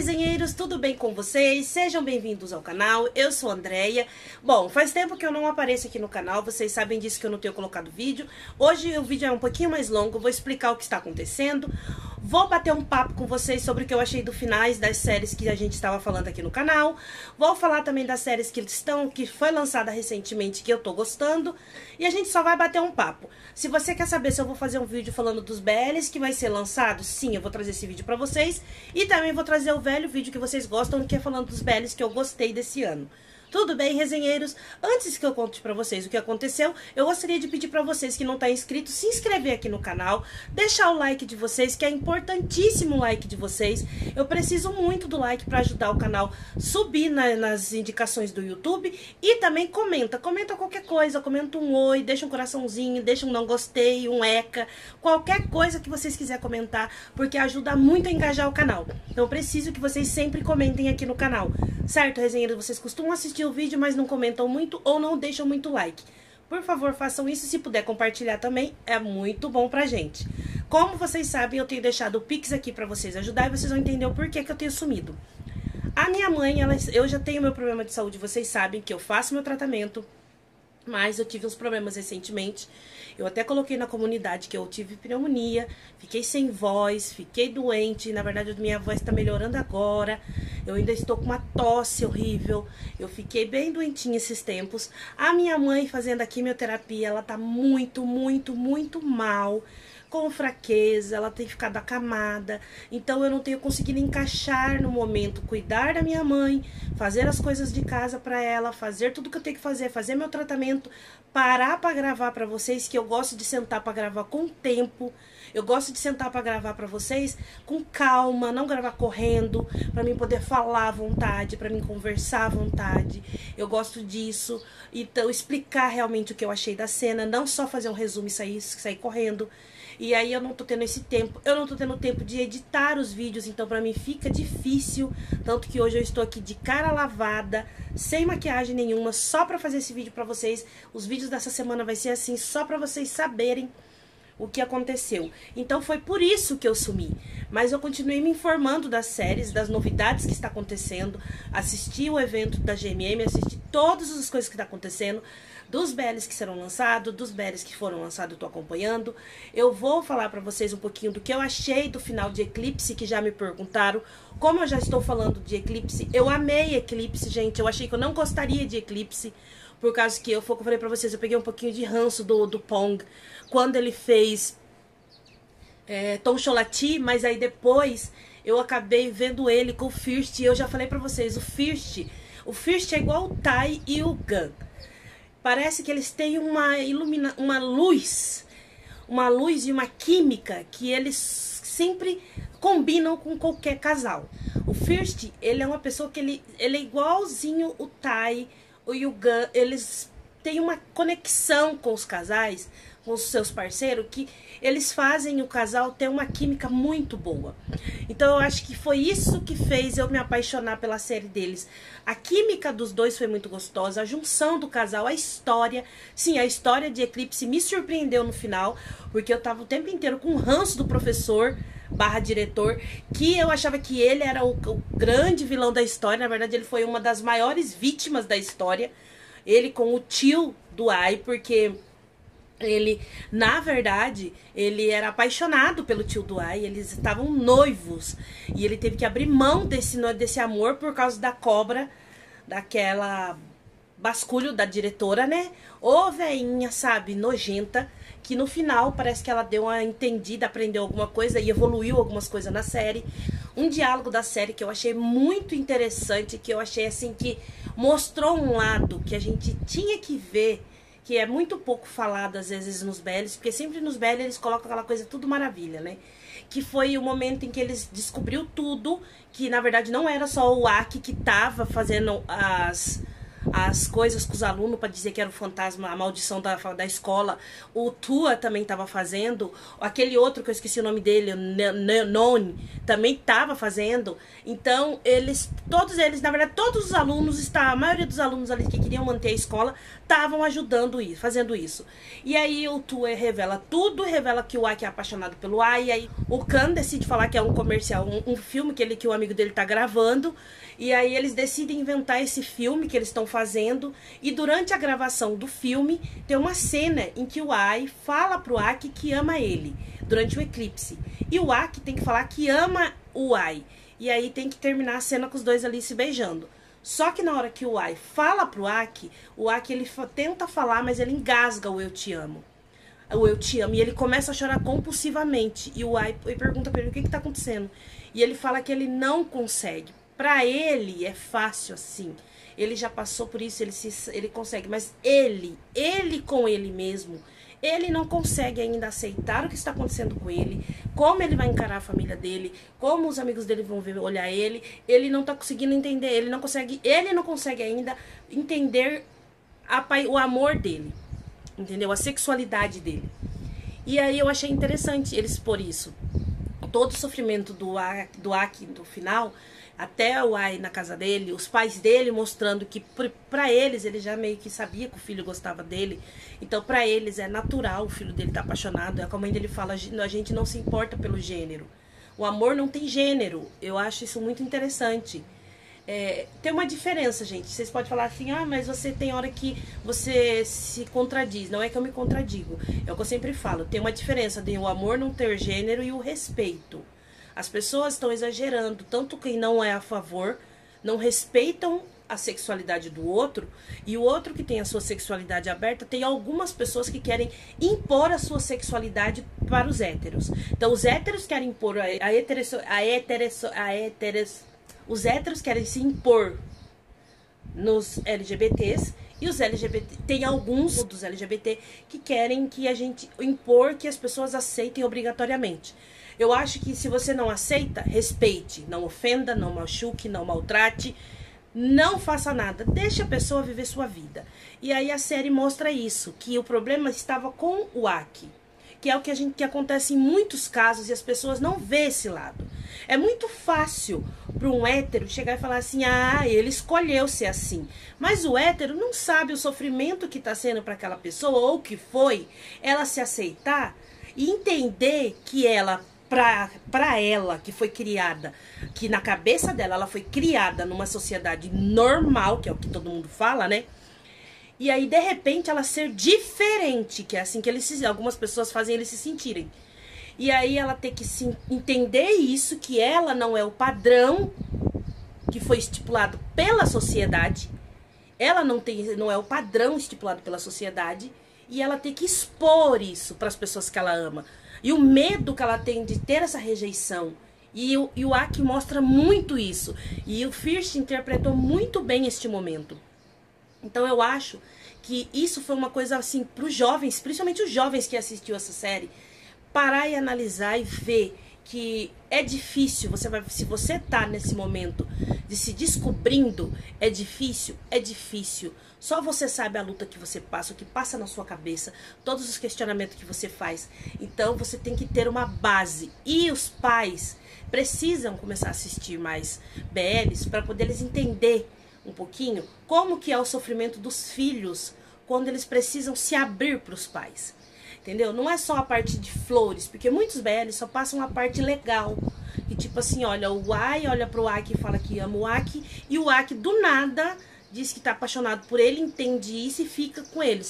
resenheiros, tudo bem com vocês? Sejam bem-vindos ao canal, eu sou a Andreia. Bom, faz tempo que eu não apareço aqui no canal, vocês sabem disso que eu não tenho colocado vídeo. Hoje o vídeo é um pouquinho mais longo, vou explicar o que está acontecendo. Vou bater um papo com vocês sobre o que eu achei do finais das séries que a gente estava falando aqui no canal. Vou falar também das séries que foi lançada recentemente, que eu tô gostando. E a gente só vai bater um papo. Se você quer saber se eu vou fazer um vídeo falando dos BLs que vai ser lançado, sim, eu vou trazer esse vídeo pra vocês. E também vou trazer o velho vídeo que vocês gostam, que é falando dos BLs que eu gostei desse ano. Tudo bem, resenheiros? Antes que eu conte pra vocês o que aconteceu, eu gostaria de pedir pra vocês que não estão inscritos, se inscrever aqui no canal, deixar o like de vocês, que é importantíssimo o like de vocês. Eu preciso muito do like pra ajudar o canal a subir nas indicações do YouTube. E também comenta qualquer coisa, comenta um oi, deixa um coraçãozinho, deixa um não gostei, um eca, qualquer coisa que vocês quiserem comentar, porque ajuda muito a engajar o canal. Então eu preciso que vocês sempre comentem aqui no canal, certo, resenheiros? Vocês costumam assistir o vídeo, mas não comentam muito ou não deixam muito like. Por favor, façam isso. Se puder compartilhar também, é muito bom pra gente. Como vocês sabem, eu tenho deixado o Pix aqui pra vocês ajudar e vocês vão entender o porquê que eu tenho sumido. A minha mãe, eu já tenho meu problema de saúde, vocês sabem que eu faço meu tratamento, mas eu tive uns problemas recentemente. Eu até coloquei na comunidade que eu tive pneumonia, fiquei sem voz, fiquei doente. Na verdade, minha voz tá melhorando agora. Eu ainda estou com uma tosse horrível. Eu fiquei bem doentinha esses tempos. A minha mãe fazendo a quimioterapia, ela tá muito mal, com fraqueza, ela tem ficado acamada, então eu não tenho conseguido encaixar no momento, cuidar da minha mãe, fazer as coisas de casa pra ela, fazer tudo que eu tenho que fazer, fazer meu tratamento, parar pra gravar pra vocês, que eu gosto de sentar pra gravar com tempo, eu gosto de sentar pra gravar pra vocês com calma, não gravar correndo, pra mim poder falar à vontade, pra mim conversar à vontade, eu gosto disso, então explicar realmente o que eu achei da cena, não só fazer um resumo e sair correndo. E aí eu não tô tendo esse tempo, eu não tô tendo tempo de editar os vídeos, então pra mim fica difícil. Tanto que hoje eu estou aqui de cara lavada, sem maquiagem nenhuma, só pra fazer esse vídeo pra vocês. Os vídeos dessa semana vai ser assim, só pra vocês saberem o que aconteceu. Então foi por isso que eu sumi. Mas eu continuei me informando das séries, das novidades que está acontecendo. Assisti o evento da GMM, assisti todas as coisas que está acontecendo. Dos BLs que serão lançados, dos BLs que foram lançados, eu tô acompanhando. Eu vou falar pra vocês um pouquinho do que eu achei do final de Eclipse, que já me perguntaram. Como eu já estou falando de Eclipse, eu amei Eclipse, gente. Eu achei que eu não gostaria de Eclipse, por causa que eu falei pra vocês, eu peguei um pouquinho de ranço do Pong, quando ele fez Tom Cholati, mas aí depois eu acabei vendo ele com o First, e eu já falei pra vocês, o First é igual o Tai e o Gun. Parece que eles têm uma luz e uma química que eles sempre combinam com qualquer casal. O First, ele é uma pessoa que ele é igualzinho o Tai e o Gun. Eles têm uma conexão com os casais, com os seus parceiros, que eles fazem o casal ter uma química muito boa. Então eu acho que foi isso que fez eu me apaixonar pela série deles. A química dos dois foi muito gostosa, a junção do casal, a história. Sim, a história de Eclipse me surpreendeu no final, porque eu tava o tempo inteiro com o ranço do professor / diretor, que eu achava que ele era o grande vilão da história. Na verdade, ele foi uma das maiores vítimas da história. Ele com o tio do Ai, porque ele, na verdade, ele era apaixonado pelo tio do Ai, eles estavam noivos. E ele teve que abrir mão desse amor por causa da cobra, daquela basculho da diretora, né? Ô veinha, sabe, nojenta, que no final parece que ela deu uma entendida, aprendeu alguma coisa e evoluiu algumas coisas na série. Um diálogo da série que eu achei muito interessante, que eu achei assim que mostrou um lado que a gente tinha que ver, que é muito pouco falado às vezes nos BLs, porque sempre nos BLs eles colocam aquela coisa tudo maravilha, né? Que foi o momento em que eles descobriu tudo, que na verdade não era só o Aki que tava fazendo as coisas com os alunos para dizer que era o fantasma, a maldição da escola. O Tua também estava fazendo. Aquele outro que eu esqueci o nome dele, Non, também estava fazendo. Então, todos eles, na verdade, todos os alunos, a maioria dos alunos ali que queriam manter a escola, estavam ajudando isso, fazendo isso. E aí o Tua revela tudo, revela que o Aki é apaixonado pelo Ai, e aí o Kan decide falar que é um comercial, um filme que o amigo dele tá gravando, e aí eles decidem inventar esse filme que eles estão fazendo, e durante a gravação do filme, tem uma cena em que o Ai fala pro Aki que ama ele, durante o eclipse. E o Aki tem que falar que ama o Ai, e aí tem que terminar a cena com os dois ali se beijando. Só que na hora que o Ai fala pro Aki, o Aki ele tenta falar, mas ele engasga o eu te amo. O eu te amo. E ele começa a chorar compulsivamente. E o Ai pergunta pra ele o que tá acontecendo. E ele fala que ele não consegue. Pra ele é fácil assim. Ele já passou por isso, ele consegue. Mas ele com ele mesmo, ele não consegue ainda aceitar o que está acontecendo com ele, como ele vai encarar a família dele, como os amigos dele vão olhar ele não tá conseguindo entender, ele não consegue ainda entender o amor dele, entendeu? A sexualidade dele. E aí eu achei interessante eles expor isso. Todo o sofrimento do Aki no final, até o Ai na casa dele, os pais dele mostrando que pra eles, ele já meio que sabia que o filho gostava dele. Então pra eles é natural o filho dele tá apaixonado. É como a mãe dele fala, a gente não se importa pelo gênero. O amor não tem gênero. Eu acho isso muito interessante. Tem uma diferença, gente. Vocês podem falar assim, mas você tem hora que você se contradiz. Não é que eu me contradigo. É o que eu sempre falo. Tem uma diferença de o amor não ter gênero e o respeito. As pessoas estão exagerando, tanto quem não é a favor, não respeitam a sexualidade do outro, e o outro que tem a sua sexualidade aberta, tem algumas pessoas que querem impor a sua sexualidade para os héteros. Então os héteros querem impor os héteros querem se impor nos LGBTs, e os LGBT, tem alguns dos LGBT que querem que a gente impor que as pessoas aceitem obrigatoriamente. Eu acho que se você não aceita, respeite, não ofenda, não machuque, não maltrate, não faça nada, deixe a pessoa viver sua vida. E aí a série mostra isso, que o problema estava com o Aki, que é o que acontece em muitos casos e as pessoas não vê esse lado. É muito fácil para um hétero chegar e falar assim, ele escolheu ser assim. Mas o hétero não sabe o sofrimento que está sendo para aquela pessoa, ou que foi, ela se aceitar e entender que ela, pra ela, que foi criada, que na cabeça dela, ela foi criada numa sociedade normal, que é o que todo mundo fala, né? E aí, de repente, ela ser diferente, que é assim que algumas pessoas fazem eles se sentirem. E aí, ela tem que entender isso, que ela não é o padrão que foi estipulado pela sociedade. Ela não é o padrão estipulado pela sociedade. E ela tem que expor isso para as pessoas que ela ama. E o medo que ela tem de ter essa rejeição. E o Aki mostra muito isso. E o First interpretou muito bem este momento. Então eu acho que isso foi uma coisa assim para os jovens, principalmente os jovens que assistiu essa série, parar e analisar e ver que é difícil, se você tá nesse momento de se descobrindo, é difícil. Só você sabe a luta que você passa, o que passa na sua cabeça, todos os questionamentos que você faz. Então você tem que ter uma base. E os pais precisam começar a assistir mais BLs para poder eles entender um pouquinho como que é o sofrimento dos filhos quando eles precisam se abrir para os pais. Entendeu? Não é só a parte de flores, porque muitos BLs só passam a parte legal. Que tipo assim, olha, o Ai olha pro Aki e fala que ama o Aki, e o Aki do nada diz que tá apaixonado por ele, entende isso e fica com ele.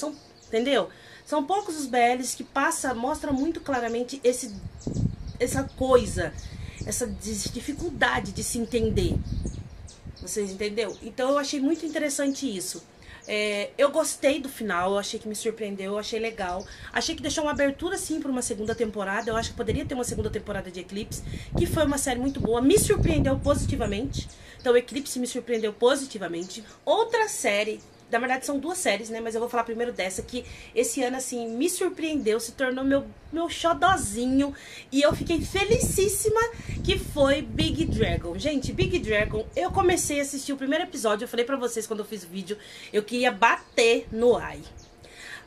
Entendeu? São poucos os BLs que mostra muito claramente essa coisa, essa dificuldade de se entender. Vocês entenderam? Então eu achei muito interessante isso. Eu gostei do final, eu achei que me surpreendeu, eu achei legal. Achei que deixou uma abertura sim para uma segunda temporada. Eu acho que poderia ter uma segunda temporada de Eclipse, que foi uma série muito boa, me surpreendeu positivamente. Então Eclipse me surpreendeu positivamente. Outra série Na verdade são duas séries, né? Mas eu vou falar primeiro dessa, que esse ano, assim, me surpreendeu, se tornou meu xodozinho. E eu fiquei felicíssima, que foi Big Dragon. Gente, Big Dragon, eu comecei a assistir o primeiro episódio, eu falei pra vocês quando eu fiz o vídeo, eu queria bater no Ai.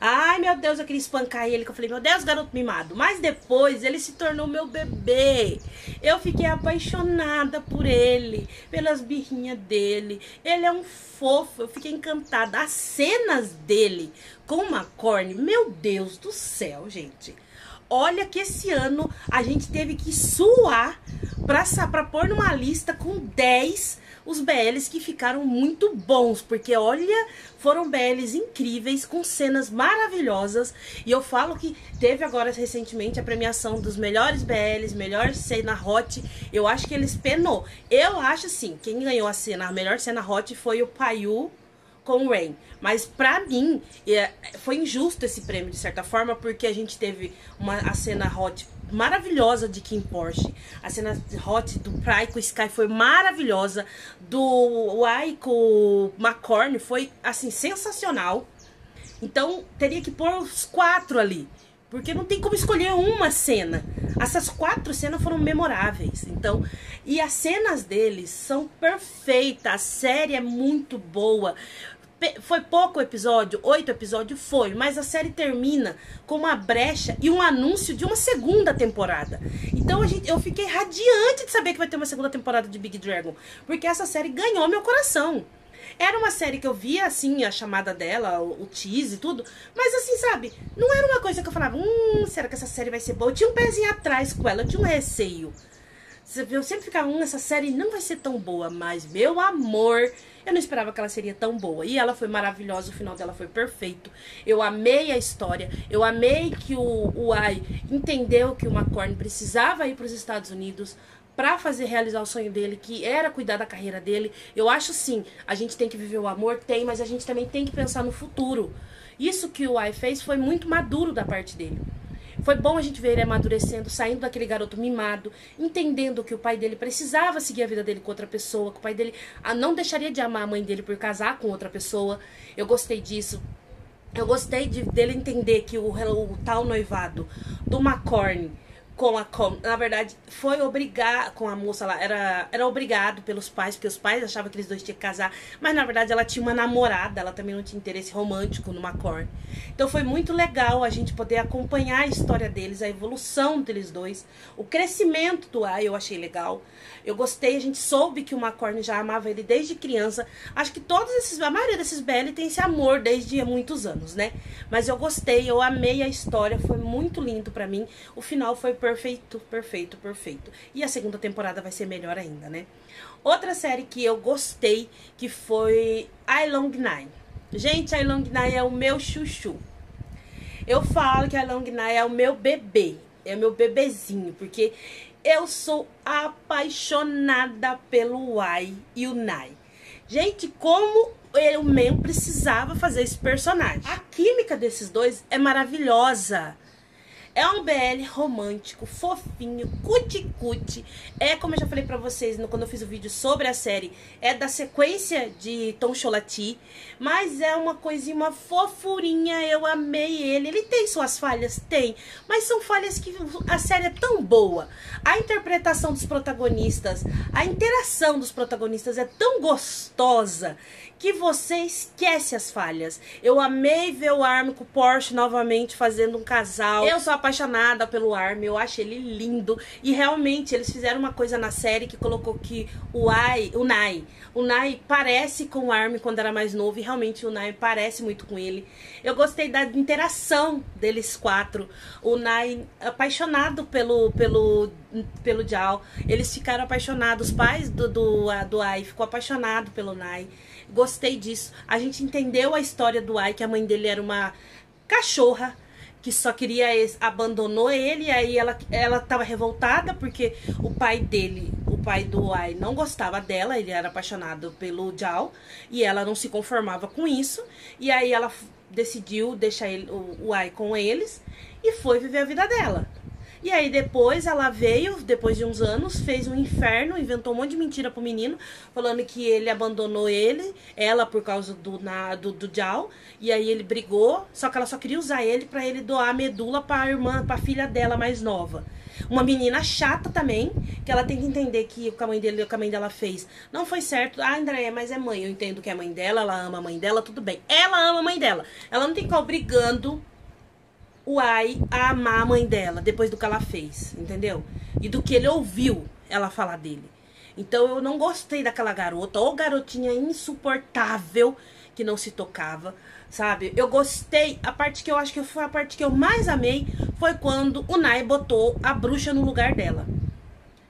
Ai, meu Deus, eu queria espancar ele, que eu falei, meu Deus, garoto mimado. Mas depois ele se tornou meu bebê. Eu fiquei apaixonada por ele, pelas birrinhas dele. Ele é um fofo, eu fiquei encantada. As cenas dele com o McCorn, meu Deus do céu, gente. Olha que esse ano a gente teve que suar pra pôr numa lista com 10 os BLs que ficaram muito bons, porque olha, foram BLs incríveis, com cenas maravilhosas. E eu falo que teve agora recentemente a premiação dos melhores BLs, melhor cena hot. Eu acho que eles penou. Eu acho assim, quem ganhou a melhor cena hot foi o Payu com o Rain. Mas pra mim, foi injusto esse prêmio, de certa forma, porque a gente teve a cena hot maravilhosa de Kim Porsche. A cena hot do Pry com o Sky foi maravilhosa. Do Ai com o McCorn foi, assim, sensacional. Então, teria que pôr os 4 ali. Porque não tem como escolher uma cena. Essas 4 cenas foram memoráveis. Então, e as cenas deles são perfeitas. A série é muito boa. Foi pouco episódio, 8 episódios foi, mas a série termina com uma brecha e um anúncio de uma segunda temporada. Então eu fiquei radiante de saber que vai ter uma segunda temporada de Big Dragon, porque essa série ganhou meu coração. Era uma série que eu via, assim, a chamada dela, o tease e tudo, mas assim, sabe, não era uma coisa que eu falava, será que essa série vai ser boa? Eu tinha um pezinho atrás com ela, eu tinha um receio. Eu sempre ficava, essa série não vai ser tão boa, mas, meu amor, eu não esperava que ela seria tão boa. E ela foi maravilhosa, o final dela foi perfeito. Eu amei a história, eu amei que o Ai entendeu que o McCorn precisava ir para os Estados Unidos para realizar o sonho dele, que era cuidar da carreira dele. Eu acho sim, a gente tem que viver o amor, mas a gente também tem que pensar no futuro. Isso que o Ai fez foi muito maduro da parte dele. Foi bom a gente ver ele amadurecendo, saindo daquele garoto mimado, entendendo que o pai dele precisava seguir a vida dele com outra pessoa, que o pai dele não deixaria de amar a mãe dele por casar com outra pessoa. Eu gostei disso. Eu gostei dele entender que o tal noivado do McCorn na verdade, foi obrigado com a moça lá, era obrigado pelos pais, porque os pais achavam que eles dois tinham que casar, mas na verdade ela tinha uma namorada, ela também não tinha interesse romântico no McCorn. Então foi muito legal a gente poder acompanhar a história deles, a evolução deles dois, o crescimento do Ai, eu achei legal. Eu gostei, a gente soube que o McCorn já amava ele desde criança. Acho que a maioria desses BL tem esse amor desde há muitos anos, né? Mas eu gostei, eu amei a história, foi muito lindo pra mim. O final foi perfeito, perfeito, perfeito. E a segunda temporada vai ser melhor ainda, né? Outra série que eu gostei, que foi I Long 9. Gente, I Long 9 é o meu chuchu. Eu falo que I Long 9 é o meu bebê, é o meu bebezinho, porque eu sou apaixonada pelo Ai e o Nai. Gente, como eu mesmo precisava fazer esse personagem. A química desses dois é maravilhosa. É um BL romântico, fofinho, cuti-cuti. É, como eu já falei pra vocês quando eu fiz o vídeo sobre a série, é da sequência de Tom Cholati, mas é uma coisinha, uma fofurinha, eu amei ele. Ele tem suas falhas? Tem, mas são falhas que a série é tão boa. A interpretação dos protagonistas, a interação dos protagonistas é tão gostosa que você esquece as falhas. Eu amei ver o Armin com o Porsche novamente fazendo um casal. Eu sou apaixonada pelo Armin, eu acho ele lindo. E realmente eles fizeram uma coisa na série que colocou que o Nai parece com o Armin quando era mais novo. E realmente o Nai parece muito com ele. Eu gostei da interação deles 4. O Nai apaixonado pelo Jiao. Eles ficaram apaixonados. Os pais do Ai ficou apaixonado pelo Nai. Gostei disso. A gente entendeu a história do Ai, que a mãe dele era uma cachorra que só queria, abandonou ele, e aí ela tava revoltada porque o pai do Ai não gostava dela, ele era apaixonado pelo Jiao, e ela não se conformava com isso, e aí ela decidiu deixar o Ai com eles e foi viver a vida dela. E aí depois ela veio, depois de uns anos, fez um inferno, inventou um monte de mentira pro menino, falando que ele abandonou ela por causa do Zhao. E aí ele brigou, só que ela só queria usar ele pra ele doar a medula pra pra filha dela mais nova. Uma menina chata também, que ela tem que entender que o que a mãe dela fez não foi certo. Ah, Andréia, mas é mãe, eu entendo que é mãe dela, ela ama a mãe dela, tudo bem. Ela ama a mãe dela. Ela não tem que ficar obrigando o Ai a amar a mãe dela depois do que ela fez, entendeu? E do que ele ouviu ela falar dele. Então eu não gostei daquela garota, ou garotinha insuportável que não se tocava, sabe? Eu gostei, a parte que eu acho que foi a parte que eu mais amei foi quando o Nai botou a bruxa no lugar dela.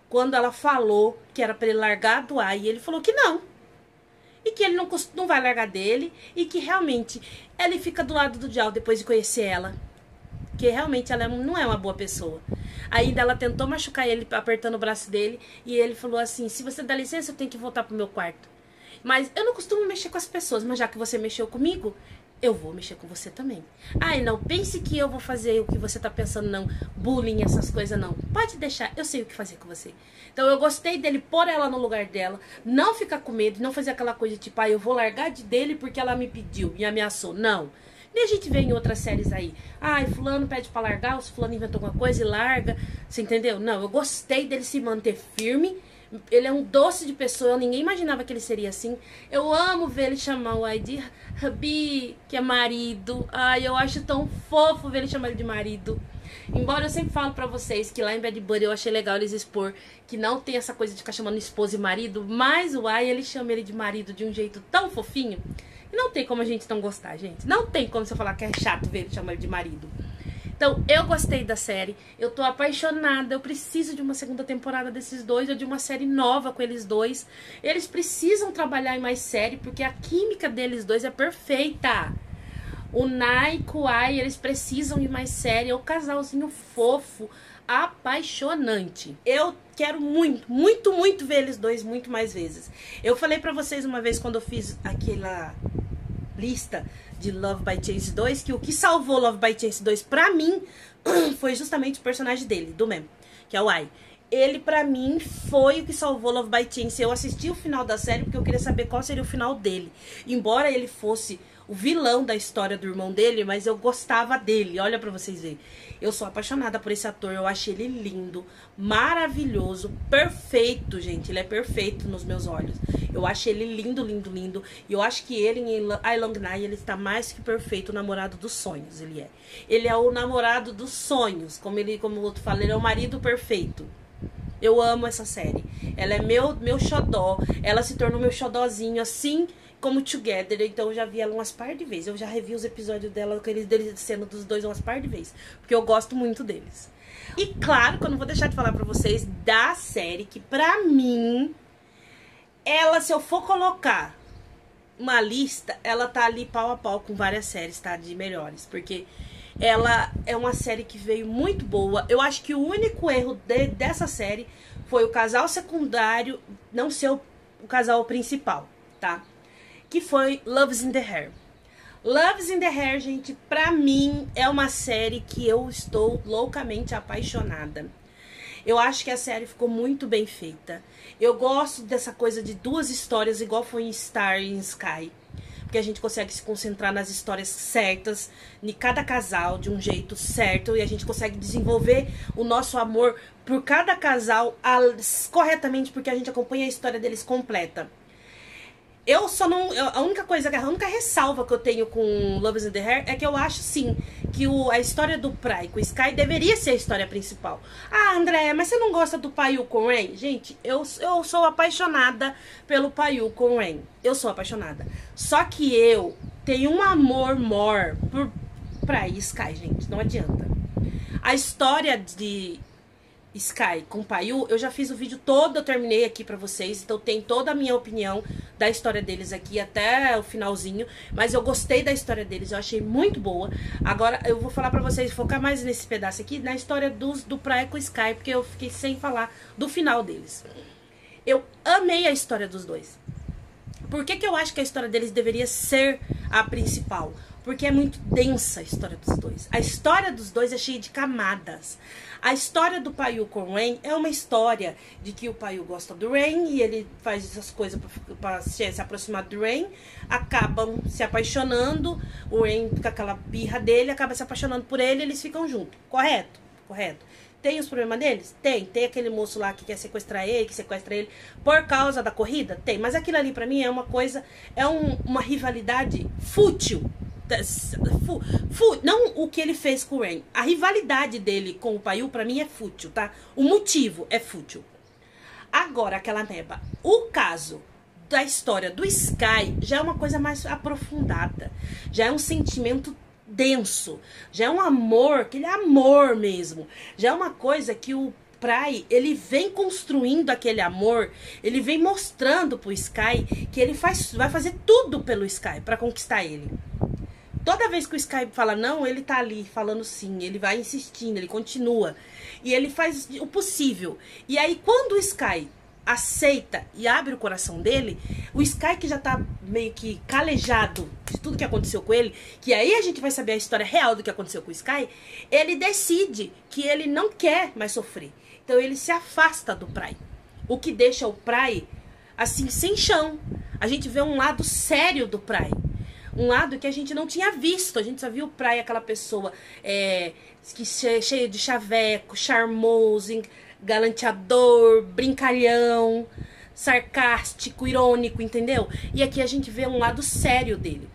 Quando ela falou que era pra ele largar do Ai, e ele falou que não. E que ele não vai largar dele, e que realmente ele fica do lado do Zhao depois de conhecer ela. Que realmente ela não é uma boa pessoa. Ainda ela tentou machucar ele, apertando o braço dele, e ele falou assim, se você dá licença, eu tenho que voltar pro meu quarto. Mas eu não costumo mexer com as pessoas, mas já que você mexeu comigo, eu vou mexer com você também. Ai, não pense que eu vou fazer o que você tá pensando, não. Bullying, essas coisas, não. Pode deixar, eu sei o que fazer com você. Então eu gostei dele pôr ela no lugar dela, não ficar com medo, não fazer aquela coisa tipo, eu vou largar dele porque ela me pediu, me ameaçou. Não. Nem a gente vê em outras séries aí. Ai, fulano pede pra largar, o fulano inventou alguma coisa e larga. Você entendeu? Não, eu gostei dele se manter firme. Ele é um doce de pessoa, ninguém imaginava que ele seria assim. Eu amo ver ele chamar o Ai de Habi, que é marido. Ai, eu acho tão fofo ver ele chamar ele de marido. Embora eu sempre falo pra vocês que lá em Bad Bunny eu achei legal eles expor que não tem essa coisa de ficar chamando esposa e marido, mas o Ai, ele chama ele de marido de um jeito tão fofinho. E não tem como a gente não gostar, gente. Não tem como você falar que é chato ver ele chamar ele de marido. Então, eu gostei da série, eu tô apaixonada, eu preciso de uma segunda temporada desses dois, ou de uma série nova com eles dois. Eles precisam trabalhar em mais série, porque a química deles dois é perfeita. O Nai e o Ai, eles precisam de mais série, é um casalzinho fofo, apaixonante. Eu quero muito, muito, muito ver eles dois muito mais vezes. Eu falei pra vocês uma vez, quando eu fiz aquela lista de Love by Chance 2, que o que salvou Love by Chance 2 pra mim foi justamente o personagem dele, do meme, que é o Ai. Ele pra mim foi o que salvou Love by Chance. Eu assisti o final da série porque eu queria saber qual seria o final dele. Embora ele fosse o vilão da história do irmão dele, mas eu gostava dele, olha pra vocês verem. Eu sou apaixonada por esse ator, eu acho ele lindo, maravilhoso, perfeito, gente. Ele é perfeito nos meus olhos. Eu acho ele lindo, lindo, lindo. E eu acho que ele, em I Long Night, ele está mais que perfeito, o namorado dos sonhos, ele é. Ele é o namorado dos sonhos, como o outro fala, ele é o marido perfeito. Eu amo essa série. Ela é meu xodó, ela se tornou meu xodózinho, assim como Together, então eu já vi ela umas par de vezes. Eu já revi os episódios dela, aqueles deles sendo dos dois umas par de vezes, porque eu gosto muito deles. E claro que eu não vou deixar de falar pra vocês da série, que pra mim, ela, se eu for colocar uma lista, ela tá ali pau a pau com várias séries, tá? De melhores, porque ela é uma série que veio muito boa. Eu acho que o único erro dessa série foi o casal secundário não ser o casal principal, tá? Que foi Love's in the Hair. Love's in the Hair, gente, pra mim é uma série que eu estou loucamente apaixonada. Eu acho que a série ficou muito bem feita. Eu gosto dessa coisa de duas histórias, igual foi em Star e em Sky. Porque a gente consegue se concentrar nas histórias certas, em cada casal, de um jeito certo. E a gente consegue desenvolver o nosso amor por cada casal corretamente, porque a gente acompanha a história deles completa. Eu só não... A única ressalva que eu tenho com Love's in the Hair é que eu acho, sim, que a história do Pry com o Sky deveria ser a história principal. Ah, Andréia, mas você não gosta do Payu com o Rain? Gente, eu sou apaixonada pelo Payu com o Rain. Eu sou apaixonada. Só que eu tenho um amor maior por Pry e Sky, gente. Não adianta. A história de Sky com Payu, eu já fiz o vídeo todo, eu terminei aqui pra vocês, então tem toda a minha opinião da história deles aqui até o finalzinho, mas eu gostei da história deles, eu achei muito boa. Agora eu vou falar pra vocês, focar mais nesse pedaço aqui, na história do Pry com Sky, porque eu fiquei sem falar do final deles. Eu amei a história dos dois. Por que eu acho que a história deles deveria ser a principal? porque é muito densa a história dos dois. A história dos dois é cheia de camadas. A história do Payu com o Ren é uma história de que o Payu gosta do Ren e ele faz essas coisas para se aproximar do Ren, acabam se apaixonando, o Ren, com aquela birra dele, acaba se apaixonando por ele e eles ficam juntos. Correto? Correto. Tem os problemas deles? Tem. Tem aquele moço lá que quer sequestrar ele, que sequestra ele por causa da corrida? Tem. Mas aquilo ali pra mim é uma coisa, uma rivalidade fútil. Não o que ele fez com o Ren. A rivalidade dele com o Payu pra mim é fútil, tá? O motivo é fútil. Agora, aquela meba. O caso da história do Sky já é uma coisa mais aprofundada. Já é um sentimento denso, já é um amor, aquele amor mesmo, já é uma coisa que o Pry, ele vem construindo aquele amor, ele vem mostrando pro Sky que ele vai fazer tudo pelo Sky para conquistar ele. Toda vez que o Sky fala não, ele tá ali falando sim, ele vai insistindo, ele continua, e ele faz o possível. E aí quando o Sky aceita e abre o coração dele, o Sky, que já tá meio que calejado de tudo que aconteceu com ele, que aí a gente vai saber a história real do que aconteceu com o Sky, ele decide que ele não quer mais sofrer. Então ele se afasta do Pry, o que deixa o Pry assim, sem chão. A gente vê um lado sério do Pry, um lado que a gente não tinha visto. A gente só viu o Pry, aquela pessoa que cheia de chaveco, charmoso, galanteador, brincalhão, sarcástico, irônico, entendeu? E aqui a gente vê um lado sério dele.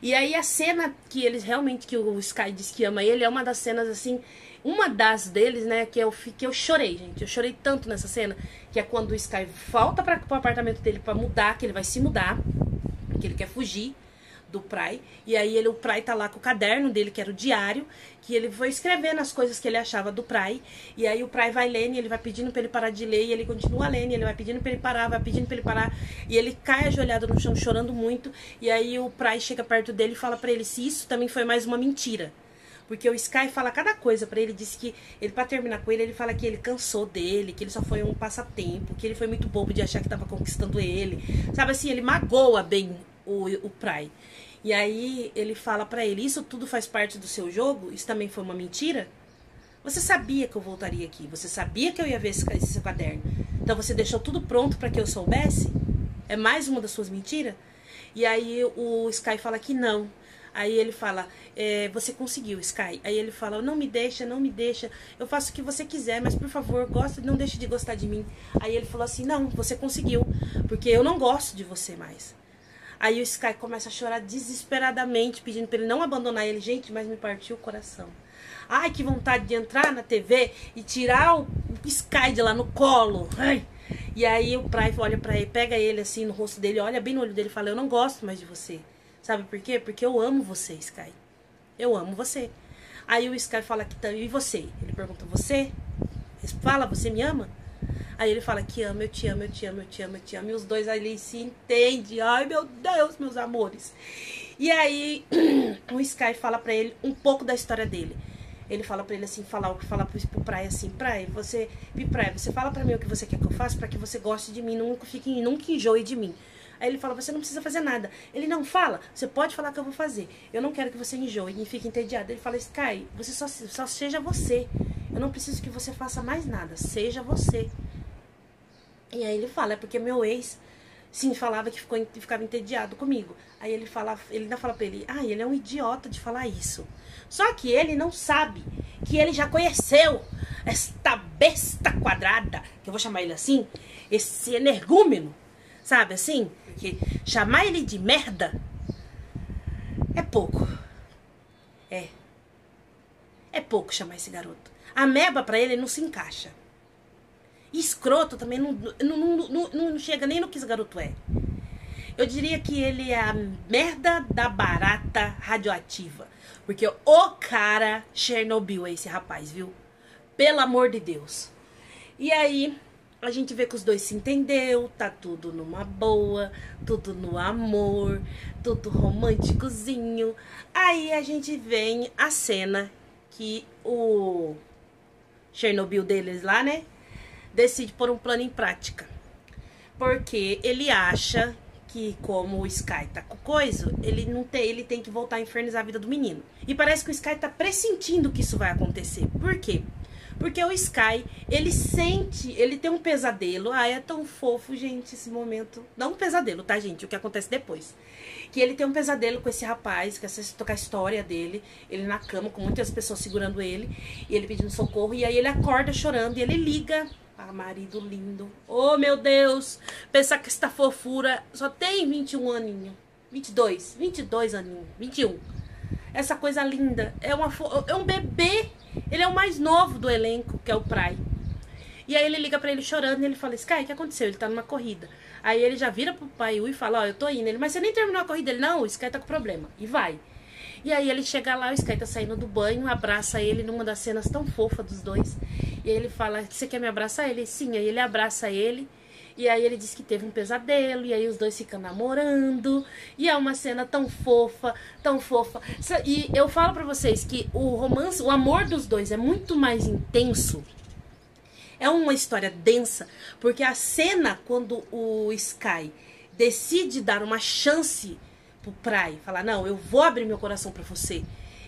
E aí a cena que eles realmente, que o Sky diz que ama ele, é uma das cenas assim, uma das deles, né, que eu chorei, gente. Eu chorei tanto nessa cena, que é quando o Sky volta para o apartamento dele para mudar, que ele vai se mudar, que ele quer fugir do Pry, e aí o Pry tá lá com o caderno dele, que era o diário, que ele foi escrevendo as coisas que ele achava do Pry, e aí o Pry vai lendo, e ele vai pedindo pra ele parar de ler, e ele continua lendo, e ele vai pedindo pra ele parar, vai pedindo pra ele parar, e ele cai ajoelhado no chão, chorando muito, e aí o Pry chega perto dele e fala pra ele se isso também foi mais uma mentira. Porque o Sky fala cada coisa pra ele, disse que, ele pra terminar com ele fala que ele cansou dele, que ele só foi um passatempo, que ele foi muito bobo de achar que tava conquistando ele, sabe assim, ele magoa bem o Pry. E aí ele fala pra ele, isso tudo faz parte do seu jogo? Isso também foi uma mentira? Você sabia que eu voltaria aqui, você sabia que eu ia ver esse seu caderno, então você deixou tudo pronto pra que eu soubesse? É mais uma das suas mentiras? E aí o Sky fala que não. Aí ele fala, você conseguiu, Sky. Aí ele fala, não me deixa, não me deixa, eu faço o que você quiser, mas por favor, não deixe de gostar de mim. Aí ele falou assim, não, você conseguiu, porque eu não gosto de você mais. Aí o Sky começa a chorar desesperadamente, pedindo pra ele não abandonar ele. Gente, mas me partiu o coração. Ai, que vontade de entrar na TV e tirar o Sky de lá no colo. Ai. E aí o Pry olha pra ele, pega ele assim no rosto dele, olha bem no olho dele e fala, eu não gosto mais de você. Sabe por quê? Porque eu amo você, Sky. Eu amo você. Aí o Sky fala que tá, e você? Ele pergunta, você? Ele fala, você me ama? Aí ele fala que ama, eu te amo, eu te amo, eu te amo, eu te amo. E os dois ali se entendem. Ai, meu Deus, meus amores. E aí o Sky fala pra ele um pouco da história dele. Ele fala pra ele assim, fala pro Pry assim, Pry, você fala pra mim o que você quer que eu faça pra que você goste de mim, nunca enjoe de mim. Aí ele fala, você não precisa fazer nada. Ele não fala, você pode falar que eu vou fazer. Eu não quero que você enjoe e fique entediado. Ele fala, Sky, você só seja você. Eu não preciso que você faça mais nada, seja você. E aí ele fala, é porque meu ex, sim, falava que ficava entediado comigo. Aí ele ainda fala pra ele, ele é um idiota de falar isso. Só que ele não sabe que ele já conheceu esta besta quadrada, que eu vou chamar ele assim, esse energúmeno, sabe assim? Porque chamar ele de merda é pouco. É pouco chamar esse garoto. A meba pra ele não se encaixa. Escroto também não chega nem no que esse garoto é. Eu diria que ele é a merda da barata radioativa. Porque o cara Chernobyl é esse rapaz, viu? Pelo amor de Deus. E aí a gente vê que os dois se entendeu, tá tudo numa boa, tudo no amor, tudo românticozinho. Aí a gente vem a cena que o Chernobyl deles lá, né, decide pôr um plano em prática. Porque ele acha que como o Sky tá com coisa, ele tem que voltar a infernizar a vida do menino. E parece que o Sky tá pressentindo que isso vai acontecer. Por quê? Porque o Sky, ele tem um pesadelo. Ah, é tão fofo, gente, esse momento. Não um pesadelo, tá, gente? O que acontece depois. Que ele tem um pesadelo com esse rapaz, que toca a história dele. Ele na cama, com muitas pessoas segurando ele. E ele pedindo socorro. E aí ele acorda chorando e ele liga. Ah, marido lindo. Oh, meu Deus. Pensar que esta fofura só tem 21 aninhos. 22 aninhos. 21. Essa coisa linda. É um bebê. Ele é o mais novo do elenco, que é o Pry. E aí ele liga pra ele chorando e ele fala, Sky, o que aconteceu? Ele tá numa corrida. Aí ele já vira pro Paiu e fala, ó, eu tô indo. Ele, mas você nem terminou a corrida? Ele, não, o Sky tá com problema. E vai. E aí ele chega lá, o Sky tá saindo do banho, abraça ele numa das cenas tão fofas dos dois. E aí ele fala, você quer me abraçar? Ele, sim. Aí ele abraça ele. E aí ele diz que teve um pesadelo, e aí os dois ficam namorando, e é uma cena tão fofa, tão fofa. E eu falo pra vocês que o romance, o amor dos dois é muito mais intenso, é uma história densa, porque a cena quando o Sky decide dar uma chance pro Pry, falar, não, eu vou abrir meu coração pra você.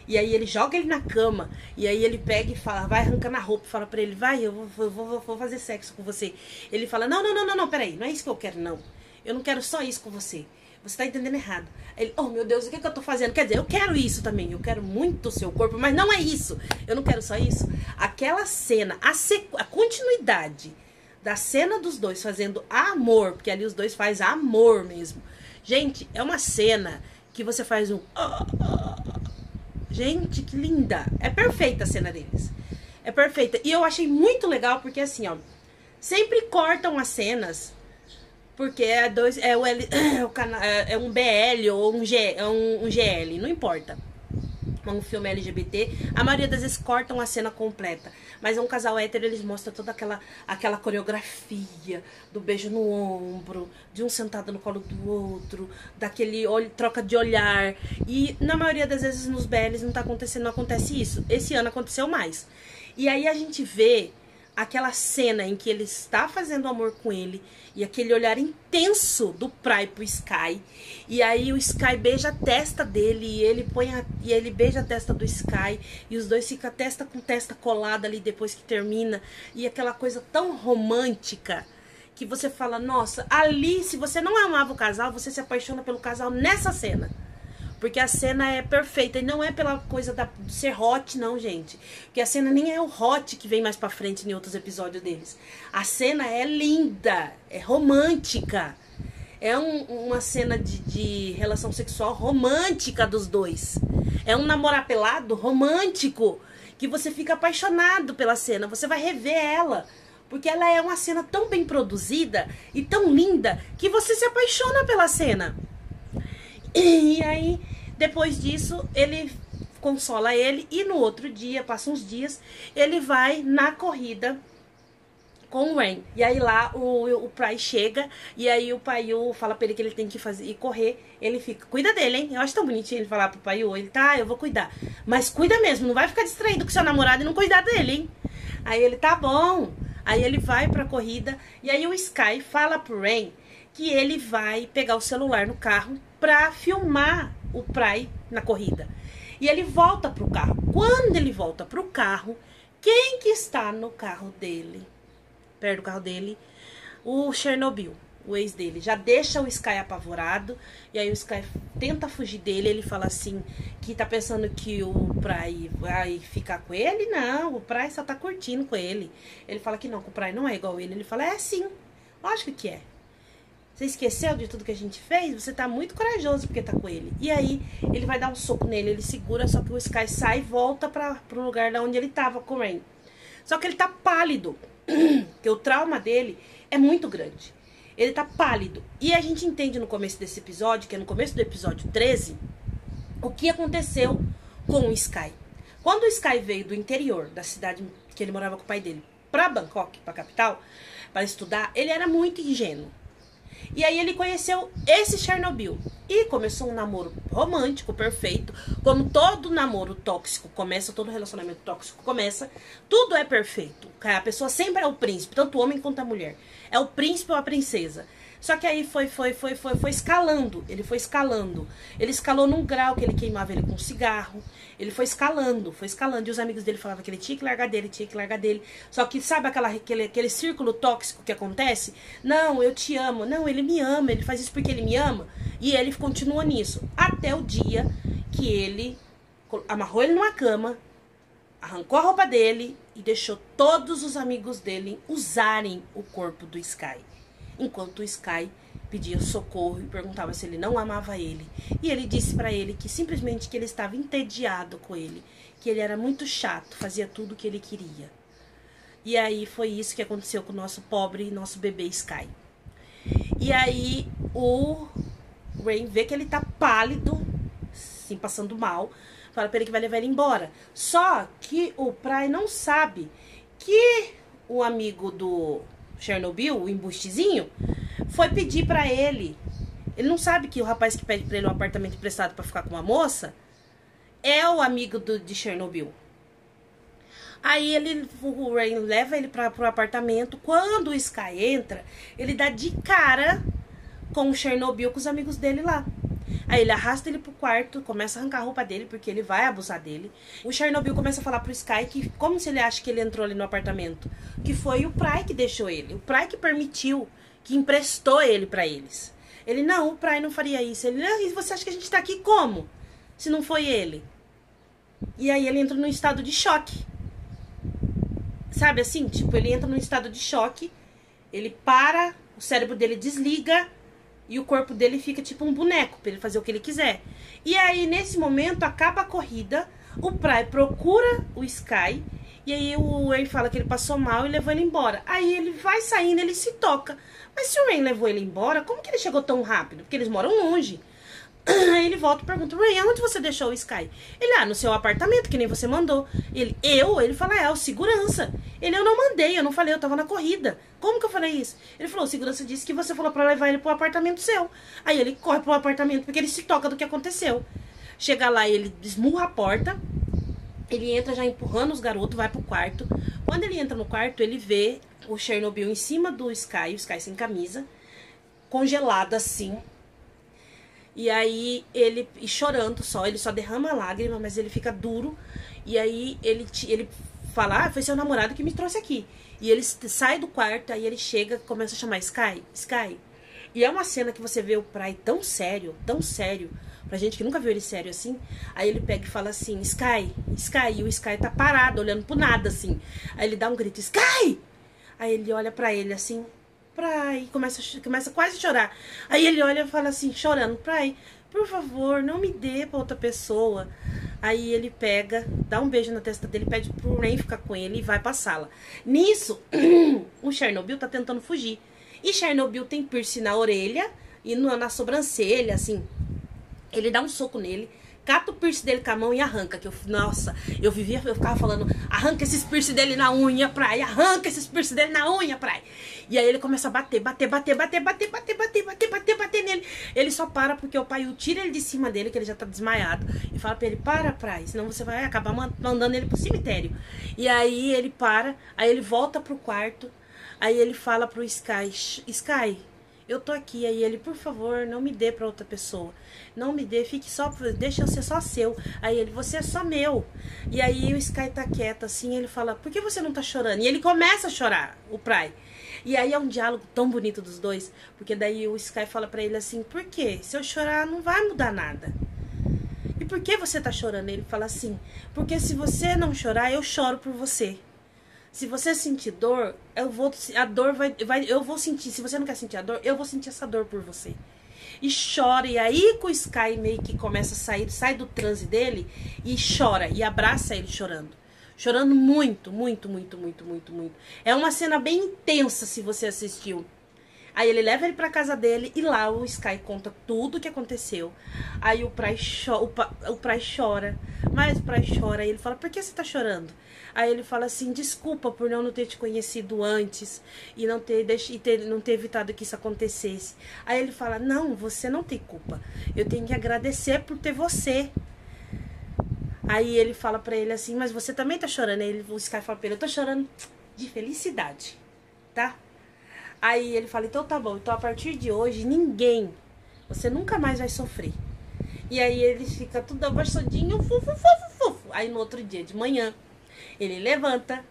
E aí ele joga ele na cama. E aí ele pega e fala, vai arrancando a roupa. Fala pra ele, vai, eu vou fazer sexo com você. Ele fala, não, peraí, não é isso que eu quero, não. Eu não quero só isso com você. Você tá entendendo errado. Ele, oh meu Deus, o que eu tô fazendo? Quer dizer, eu quero isso também. Eu quero muito o seu corpo, mas não é isso. Eu não quero só isso. Aquela cena, a continuidade da cena dos dois fazendo amor, porque ali os dois fazem amor mesmo. Gente, é uma cena que você faz um... Gente, que linda. É perfeita a cena deles. É perfeita. E eu achei muito legal porque assim, ó, sempre cortam as cenas porque é um BL ou um GL, não importa. Um filme LGBT, a maioria das vezes cortam a cena completa. Mas é um casal hétero, eles mostram toda aquela coreografia do beijo no ombro, de um sentado no colo do outro, daquele troca de olhar. E na maioria das vezes nos BLs não acontece isso. Esse ano aconteceu mais. E aí a gente vê aquela cena em que ele está fazendo amor com ele e aquele olhar intenso do Pry pro Sky, e aí o Sky beija a testa dele e ele beija a testa do Sky e os dois ficam testa com testa colada ali depois que termina, e aquela coisa tão romântica que você fala, nossa, ali se você não amava o casal, você se apaixona pelo casal nessa cena. Porque a cena é perfeita. E não é pela coisa de ser hot, não, gente. Porque a cena nem é o hot que vem mais pra frente em outros episódios deles. A cena é linda. É romântica. É uma cena de relação sexual romântica dos dois. É um namorar pelado romântico. Que você fica apaixonado pela cena. Você vai rever ela. Porque ela é uma cena tão bem produzida e tão linda que você se apaixona pela cena. E aí, depois disso, ele consola ele e no outro dia, passa uns dias, ele vai na corrida com o Rain. E aí lá o Pry chega e aí o Paiu fala pra ele que ele tem que fazer e correr. Ele fica, cuida dele, hein? Eu acho tão bonitinho ele falar pro Paiu, ele tá, eu vou cuidar. Mas cuida mesmo, não vai ficar distraído com seu namorado e não cuidar dele, hein? Aí ele, tá bom. Aí ele vai pra corrida e aí o Sky fala pro Rain que ele vai pegar o celular no carro pra filmar o Pry na corrida. E ele volta pro carro. Quando ele volta pro carro, quem que está no carro dele? Perto do carro dele, o Chernobyl, o ex dele. Já deixa o Sky apavorado. E aí o Sky tenta fugir dele. Ele fala assim, que tá pensando que o Pry vai ficar com ele. Não, o Pry só tá curtindo com ele. Ele fala que não, que o Pry não é igual ele. Ele fala, é sim, lógico que é. Você esqueceu de tudo que a gente fez? Você tá muito corajoso porque tá com ele. E aí, ele vai dar um soco nele, ele segura, só que o Sky sai e volta pro lugar da onde ele tava com o Rain. Só que ele tá pálido, porque o trauma dele é muito grande. Ele tá pálido. E a gente entende no começo desse episódio, que é no começo do episódio 13, o que aconteceu com o Sky. Quando o Sky veio do interior da cidade que ele morava com o pai dele pra Bangkok, pra capital, para estudar, ele era muito ingênuo. E aí ele conheceu esse Chernobyl e começou um namoro romântico, perfeito. Como todo namoro tóxico começa, todo relacionamento tóxico começa, tudo é perfeito. A pessoa sempre é o príncipe, tanto o homem quanto a mulher. É o príncipe ou a princesa. Só que aí foi escalando. Ele foi escalando. Ele escalou num grau que ele queimava ele com cigarro. Ele foi escalando, foi escalando. E os amigos dele falavam que ele tinha que largar dele, tinha que largar dele. Só que sabe aquele círculo tóxico que acontece? Não, eu te amo. Não, ele me ama, ele faz isso porque ele me ama. E ele continua nisso. Até o dia que ele amarrou ele numa cama, arrancou a roupa dele e deixou todos os amigos dele usarem o corpo do Sky. Enquanto o Sky pedia socorro e perguntava se ele não amava ele. E ele disse pra ele que simplesmente que ele estava entediado com ele, que ele era muito chato, fazia tudo o que ele queria. E aí foi isso que aconteceu com o nosso pobre, nosso bebê Sky. E aí o Rain vê que ele tá pálido, assim, passando mal, fala pra ele que vai levar ele embora. Só que o Pry não sabe que o amigo do Chernobyl, o embustezinho, foi pedir pra ele. Ele não sabe que o rapaz que pede pra ele um apartamento emprestado pra ficar com uma moça é o amigo de Chernobyl. Aí o Rain leva ele pro apartamento. Quando o Sky entra, ele dá de cara com o Chernobyl, com os amigos dele lá. Aí ele arrasta ele pro quarto, começa a arrancar a roupa dele, porque ele vai abusar dele. O Chernobyl começa a falar pro Sky que, como se ele acha que ele entrou ali no apartamento, que foi o Pry que deixou ele, o Pry que permitiu, que emprestou ele pra eles. Ele, não, o Pry não faria isso. Ele, não, e você acha que a gente tá aqui como? Se não foi ele. E aí ele entra num estado de choque. Sabe assim? Tipo, ele entra num estado de choque, ele para, o cérebro dele desliga e o corpo dele fica tipo um boneco pra ele fazer o que ele quiser. E aí, nesse momento, acaba a corrida, o Pry procura o Sky, e aí o Rain fala que ele passou mal e levou ele embora. Aí ele vai saindo, ele se toca. Mas se o Rain levou ele embora, como que ele chegou tão rápido? Porque eles moram longe. Aí ele volta e pergunta, Rain, aonde você deixou o Sky? Ele, no seu apartamento, que nem você mandou. Ele, eu? Ele fala, o segurança. Ele, eu não mandei, eu não falei, eu tava na corrida. Como que eu falei isso? Ele falou, o segurança disse que você falou pra levar ele pro apartamento seu. Aí ele corre pro apartamento, porque ele se toca do que aconteceu. Chega lá, ele esmurra a porta, ele entra já empurrando os garotos, vai pro quarto. Quando ele entra no quarto, ele vê o Chernobyl em cima do Sky, o Sky sem camisa, congelado assim. E aí ele chorando só, ele só derrama lágrima, mas ele fica duro. E aí ele fala, foi seu namorado que me trouxe aqui. E ele sai do quarto, aí ele chega, começa a chamar Sky, Sky. E é uma cena que você vê o Pry tão sério, pra gente que nunca viu ele sério assim. Aí ele pega e fala assim, Sky, Sky. E o Sky tá parado, olhando pro nada assim. Aí ele dá um grito, Sky! Aí ele olha pra ele assim, Pry, começa quase a chorar. Aí ele olha e fala assim, chorando, Pry, por favor, não me dê pra outra pessoa. Aí ele pega, dá um beijo na testa dele, pede pro Rain ficar com ele e vai pra sala. Nisso, o Chernobyl tá tentando fugir. E Chernobyl tem piercing na orelha e na sobrancelha, assim. Ele dá um soco nele, cata o piercing dele com a mão e arranca. Nossa, eu ficava falando, arranca esses piercing dele na unha, Pry, arranca esses piercing dele na unha, Pry. E aí ele começa a bater nele. Ele só para porque o pai tira ele de cima dele, que ele já tá desmaiado, e fala pra ele, para, Pry, senão você vai acabar mandando ele pro cemitério. E aí ele para, aí ele volta pro quarto, aí ele fala pro Sky, Sky, eu tô aqui. Aí ele, por favor, não me dê pra outra pessoa. Não me dê, fique só, deixa eu ser só seu. Aí ele, você é só meu. E aí o Sky tá quieto assim, ele fala, por que você não tá chorando? E ele começa a chorar, o Pry. E aí é um diálogo tão bonito dos dois, porque daí o Sky fala pra ele assim, por quê? Se eu chorar não vai mudar nada. E por que você tá chorando? Ele fala assim, porque se você não chorar, eu choro por você. Se você sentir dor, eu vou sentir. Se você não quer sentir a dor, eu vou sentir essa dor por você. E chora, e aí que o Sky meio que começa a sair, sai do transe dele e chora, e abraça ele chorando. Chorando muito. É uma cena bem intensa se você assistiu. Aí ele leva ele pra casa dele e lá o Sky conta tudo o que aconteceu. Aí o Pry chora, mas o Pry chora. Aí ele fala, por que você tá chorando? Aí ele fala assim, desculpa por não ter te conhecido antes e não ter evitado que isso acontecesse. Aí ele fala, não, você não tem culpa. Eu tenho que agradecer por ter você. Aí ele fala pra ele assim, mas você também tá chorando? Aí o Sky fala pra ele, eu tô chorando de felicidade, tá? Aí ele fala, então tá bom, então a partir de hoje você nunca mais vai sofrer. E aí ele fica tudo abaixadinho, fofo. Aí no outro dia de manhã, ele levanta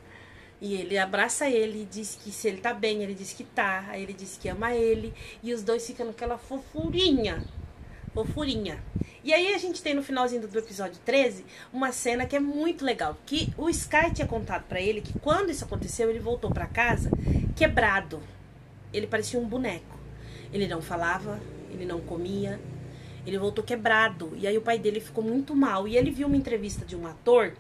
e ele abraça ele e diz que se ele tá bem, ele diz que tá. Aí ele diz que ama ele e os dois ficam naquela fofurinha. E aí a gente tem no finalzinho do episódio 13 uma cena que é muito legal, que o Sky tinha contado pra ele que quando isso aconteceu, ele voltou pra casa quebrado. Ele parecia um boneco. Ele não falava, ele não comia, ele voltou quebrado. E aí o pai dele ficou muito mal. E ele viu uma entrevista de um ator,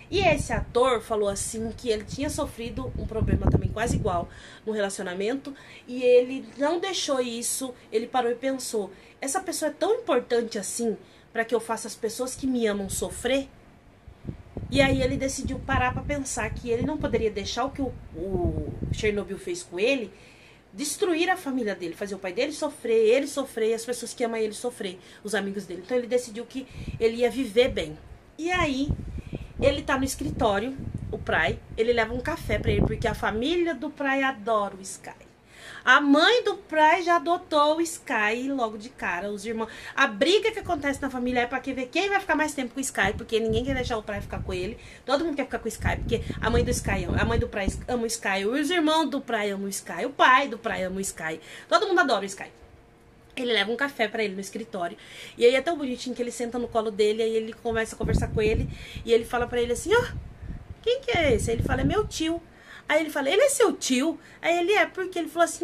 e esse ator falou assim que ele tinha sofrido um problema também quase igual no relacionamento, e ele não deixou isso, ele parou e pensou, essa pessoa é tão importante assim para que eu faça as pessoas que me amam sofrer? E aí ele decidiu parar para pensar que ele não poderia deixar o que o Chernobyl fez com ele, destruir a família dele, fazer o pai dele sofrer e as pessoas que amam ele sofrer, os amigos dele. Então ele decidiu que ele ia viver bem. E aí ele tá no escritório, o Pry, ele leva um café pra ele, porque a família do Pry adora o Sky. A mãe do Pry já adotou o Sky logo de cara, os irmãos. A briga que acontece na família é pra ver quem vai ficar mais tempo com o Sky, porque ninguém quer deixar o Pry ficar com ele. Todo mundo quer ficar com o Sky, porque a mãe do Pry ama o Sky, os irmãos do Pry amam o Sky, o pai do Pry ama o Sky. Todo mundo adora o Sky. Ele leva um café pra ele no escritório. E aí é tão bonitinho que ele senta no colo dele, aí ele começa a conversar com ele, e ele fala pra ele assim, ó, quem que é esse? Aí ele fala, é meu tio. Aí ele fala, ele é seu tio? Aí ele é, porque ele falou assim,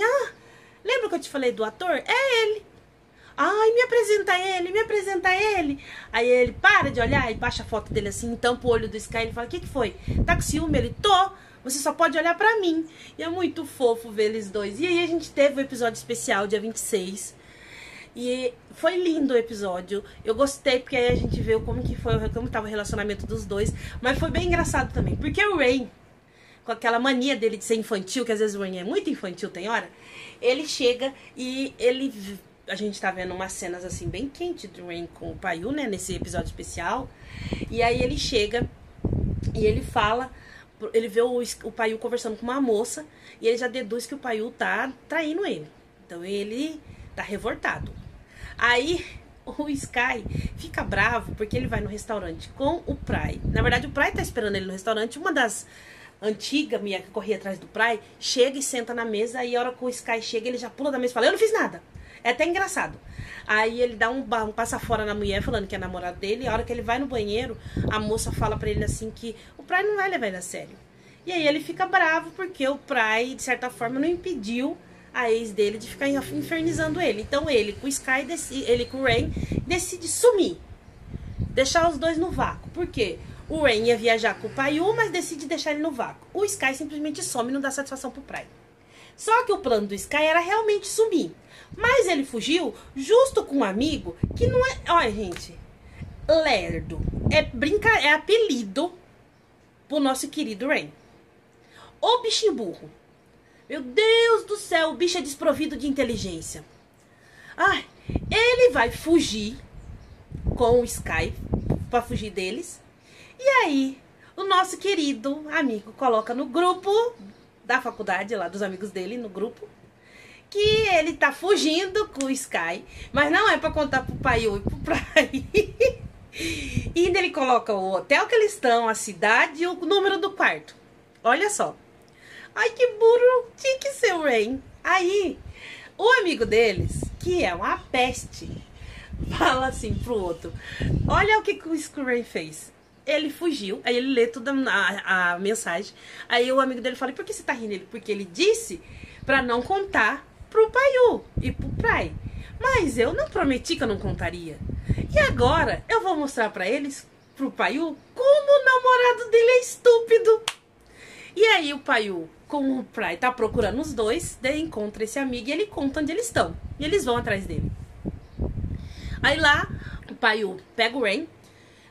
lembra que eu te falei do ator? É ele. Ai, me apresenta ele. Aí ele para de olhar e baixa a foto dele assim, tampa o olho do Sky, ele fala, o que foi? Tá com ciúme? Ele, tô. Você só pode olhar pra mim. E é muito fofo ver eles dois. E aí a gente teve o episódio especial, dia 26. E foi lindo o episódio. Eu gostei, porque aí a gente viu como tava o relacionamento dos dois. Mas foi bem engraçado também. Porque o Rain, com aquela mania dele de ser infantil, que às vezes o Rain é muito infantil, tem hora, ele chega e a gente tá vendo umas cenas assim bem quentes do Rain com o Payu, né, nesse episódio especial. E aí ele chega e ele fala, ele vê o Payu conversando com uma moça, e ele já deduz que o Payu tá traindo ele. Então ele tá revoltado. Aí o Sky fica bravo porque ele vai no restaurante com o Pry. Na verdade o Pry tá esperando ele no restaurante. Uma das antigas mulheres que corria atrás do Pry chega e senta na mesa. E a hora que o Sky chega, ele já pula da mesa e fala, eu não fiz nada. É até engraçado. Aí ele dá um passa fora na mulher, falando que é namorado dele. E a hora que ele vai no banheiro, a moça fala pra ele assim que o Pry não vai levar ele a sério. E aí ele fica bravo porque o Pry, de certa forma, não impediu a ex dele de ficar infernizando ele. Então ele com o Sky, ele com o Rain, decide sumir. Deixar os dois no vácuo. Por quê? O Rain ia viajar com o Payu, mas decide deixar ele no vácuo. O Sky simplesmente some e não dá satisfação pro Pry. Só que o plano do Sky era realmente sumir. Mas ele fugiu justo com um amigo que não é... Olha, gente, lerdo. É apelido pro nosso querido Rain. O bichinho burro. Meu Deus do céu, o bicho é desprovido de inteligência. Ai, ele vai fugir com o Sky, pra fugir deles. E aí, o nosso querido amigo coloca no grupo da faculdade, lá dos amigos dele, no grupo, que ele tá fugindo com o Sky, mas não é pra contar pro Payu e pro Pry. E ainda ele coloca o hotel que eles estão, a cidade e o número do quarto. Olha só. Ai, que burro, tinha que ser o Rain. Aí, o amigo deles, que é uma peste, fala assim pro outro, olha o que o Rain fez. Ele fugiu, aí ele lê toda a mensagem. Aí o amigo dele fala, por que você tá rindo? Porque ele disse pra não contar pro Payu e pro Pry. Mas eu não prometi que eu não contaria. E agora eu vou mostrar pra eles, pro Payu, como o namorado dele é estúpido. E aí o Payu com o Pry tá procurando os dois, daí encontra esse amigo e ele conta onde eles estão. E eles vão atrás dele. Aí lá, o Payu pega o Rain,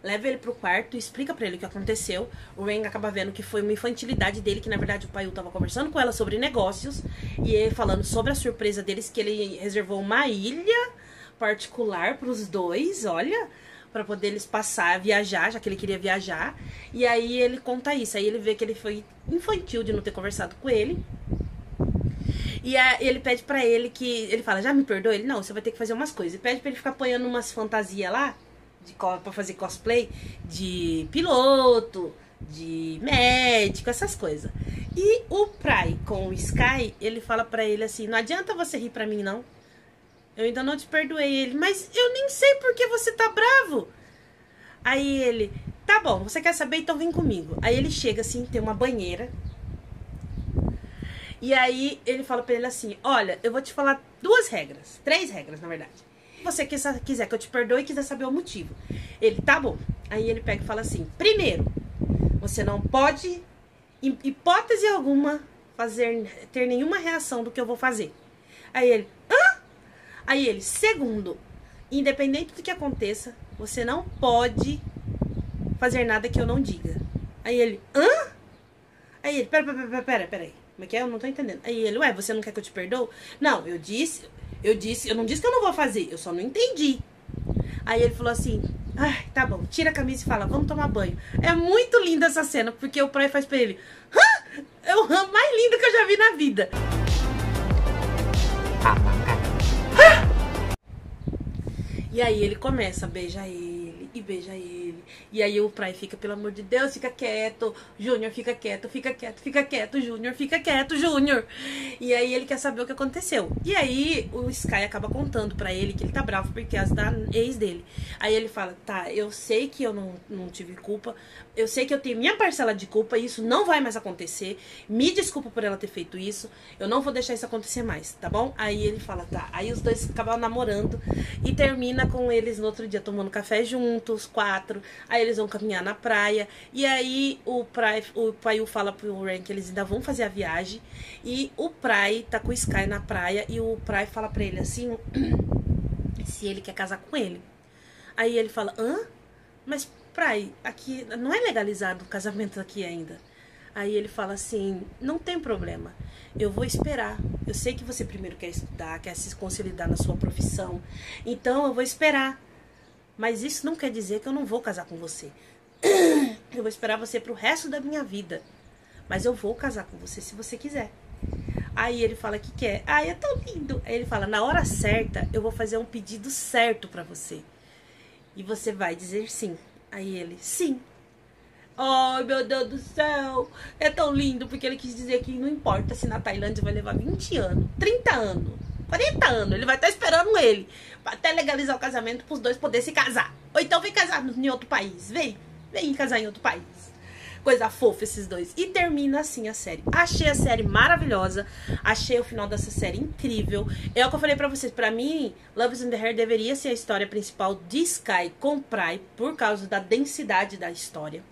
leva ele pro quarto e explica pra ele o que aconteceu. O Rain acaba vendo que foi uma infantilidade dele, que na verdade o Payu tava conversando com ela sobre negócios, e ele falando sobre a surpresa deles, que ele reservou uma ilha particular pros dois, olha, pra poder eles passar, viajar, já que ele queria viajar. E aí ele conta isso, aí ele vê que ele foi infantil de não ter conversado com ele. ele pede pra ele que... Ele fala, já me perdoa? Ele, não, você vai ter que fazer umas coisas. Ele pede pra ele ficar apanhando umas fantasias lá, pra fazer cosplay, de piloto, de médico, essas coisas. E o Pry com o Sky, ele fala pra ele assim, não adianta você rir pra mim, não. Eu ainda não te perdoei. Ele, mas eu nem sei por que você tá bravo. Aí ele, tá bom, você quer saber? Então vem comigo. Aí ele chega assim, tem uma banheira. E aí ele fala pra ele assim, olha, eu vou te falar 3 regras, na verdade. Se você quiser que eu te perdoe e quiser saber o motivo. Ele, tá bom. Aí ele pega e fala assim, primeiro, você não pode, em hipótese alguma, ter nenhuma reação do que eu vou fazer. Aí ele, hã? Aí ele, segundo, independente do que aconteça, você não pode fazer nada que eu não diga. Aí ele, hã? Aí ele, peraí. Como é que é? Eu não tô entendendo. Aí ele, ué, você não quer que eu te perdoo? Não, eu não disse que eu não vou fazer, eu só não entendi. Aí ele falou assim, ai, tá bom, tira a camisa e fala, vamos tomar banho. É muito linda essa cena, porque o Pry faz pra ele, hã? É o ramo mais lindo que eu já vi na vida. E aí ele começa a beijar ele, e beija ele. E aí o Pry fica, pelo amor de Deus, fica quieto. Júnior, fica quieto, Júnior, fica quieto, Júnior. E aí ele quer saber o que aconteceu. E aí o Sky acaba contando pra ele que ele tá bravo por causa da ex dele. Aí ele fala, tá, eu sei que eu não tive culpa. Eu sei que eu tenho minha parcela de culpa e isso não vai mais acontecer. Me desculpa por ela ter feito isso. Eu não vou deixar isso acontecer mais, tá bom? Aí ele fala, tá. Aí os dois acabam namorando e termina com eles no outro dia tomando café juntos, 4. Aí eles vão caminhar na praia. E aí o Paiu fala pro Ren que eles ainda vão fazer a viagem. E o Pry tá com o Sky na praia. E o Pry fala pra ele assim, se ele quer casar com ele. Aí ele fala, hã? Mas Pry, aqui não é legalizado o casamento aqui ainda. Aí ele fala assim, não tem problema, eu vou esperar. Eu sei que você primeiro quer estudar, quer se consolidar na sua profissão, então eu vou esperar. Mas isso não quer dizer que eu não vou casar com você. Eu vou esperar você pro resto da minha vida. Mas eu vou casar com você se você quiser. Aí ele fala que quer. Ai, é tão lindo. Aí ele fala, na hora certa, eu vou fazer um pedido certo pra você. E você vai dizer sim. Aí ele, sim. Ai, meu Deus do céu. É tão lindo, porque ele quis dizer que não importa se na Tailândia vai levar 20 anos, 30 anos, 40 anos. Ele vai estar esperando ele pra até legalizar o casamento pros dois poderem se casar. Ou então vem casar em outro país. Vem casar em outro país. Coisa fofa esses dois. E termina assim a série. Achei a série maravilhosa. Achei o final dessa série incrível. É o que eu falei pra vocês. Pra mim, Love is in the Air deveria ser a história principal de Sky com Pry, por causa da densidade da história.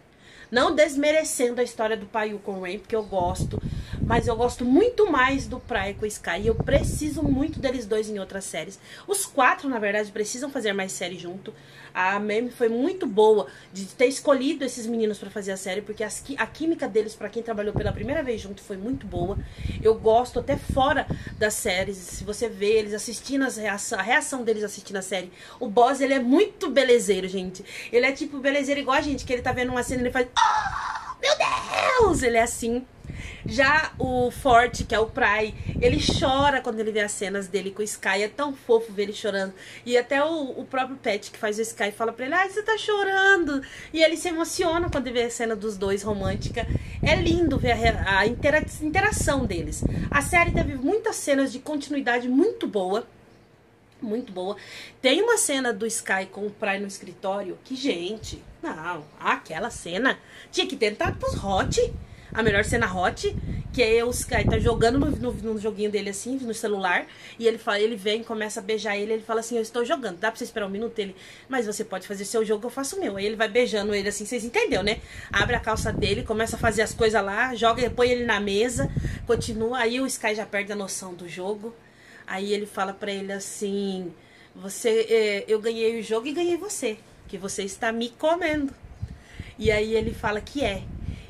Não desmerecendo a história do Paiu com o Ren, porque eu gosto. Mas eu gosto muito mais do Pry com o Sky. E eu preciso muito deles dois em outras séries. Os 4, na verdade, precisam fazer mais série junto. A Meme foi muito boa de ter escolhido esses meninos pra fazer a série, porque a química deles, pra quem trabalhou pela primeira vez junto, foi muito boa. Eu gosto até fora das séries. Se você vê eles assistindo a reação deles assistindo a série. O Boss, ele é muito belezeiro, gente. Ele é tipo belezeiro igual a gente, que ele tá vendo uma cena e ele faz... Oh, meu Deus! Ele é assim. Já o Forte, que é o Pry, ele chora quando ele vê as cenas dele com o Sky. É tão fofo ver ele chorando. E até o próprio Pet, que faz o Sky, fala pra ele, ai, você tá chorando. E ele se emociona quando vê a cena dos dois romântica. É lindo ver a interação deles. A série teve muitas cenas de continuidade muito boa. Muito boa. Tem uma cena do Sky com o Pry no escritório que, gente, não, aquela cena tinha que ter entrado pros Hot. A melhor cena hot, que é o Sky tá jogando no joguinho dele assim, no celular, e ele vem, começa a beijar ele fala assim, eu estou jogando, dá pra você esperar um minuto? Ele, mas você pode fazer seu jogo, eu faço o meu. Aí ele vai beijando ele assim, vocês entenderam, né? Abre a calça dele, começa a fazer as coisas lá, joga, põe ele na mesa, continua, aí o Sky já perde a noção do jogo. Aí ele fala pra ele assim, eu ganhei o jogo e ganhei você, que você está me comendo. E aí ele fala que é.